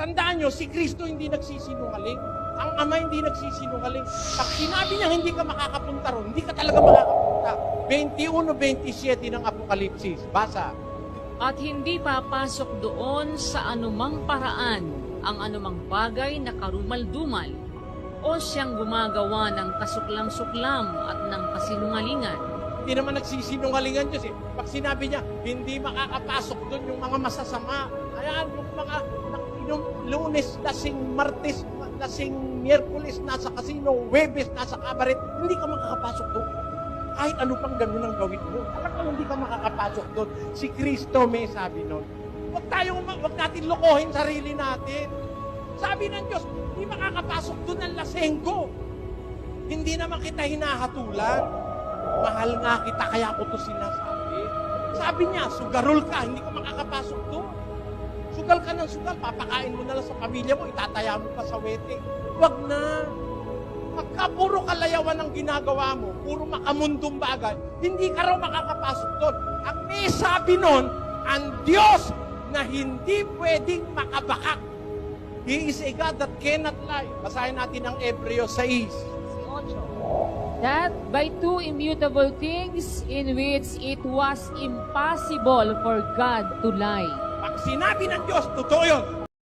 Tandaan nyo, si Kristo hindi nagsisinungaling. Ang Ama hindi nagsisinungaling. Pag sinabi niya hindi ka makakapunta ron, hindi ka talaga makakapunta. 21-27 ng Apokalipsis. Basa. At hindi papasok doon sa anumang paraan ang anumang bagay na karumal-dumal o siyang gumagawa ng kasuklam-suklam at ng kasinungalingan. Hindi naman nagsisinungalingan Diyos eh. Pag sinabi niya, hindi makakapasok doon yung mga masasama. Ayan, yung mga yung Lunes, lasing Martes, lasing Miyerkules, nasa kasino, Webes, nasa kabaret, hindi ka makakapasok doon. Kahit ano pang ganun ang gawin mo, talagang hindi ka makakapasok doon. Si Kristo may sabi noon. Huwag natin lokohin sarili natin. Sabi ng Diyos, hindi makakapasok doon ang lasenggo. Hindi naman kita hinahatulan. Mahal nga kita, kaya ko to sinasabi. Sabi niya, sugarol ka, hindi ka makakapasok doon. Sugal ka ng sugal, papakain mo na lang sa pamilya mo, itataya mo pa sa wedding. Huwag na. Pagka puro kalayawan ang ginagawa mo, puro makamundong bagay, hindi ka raw makakapasok doon. Ang may sabi nun, ang Diyos na hindi pwedeng makabakak. He is a God that cannot lie. Basahin natin ang Hebreo 6. That by two immutable things in which it was impossible for God to lie. Pag sinabi ng Diyos, totoo yun.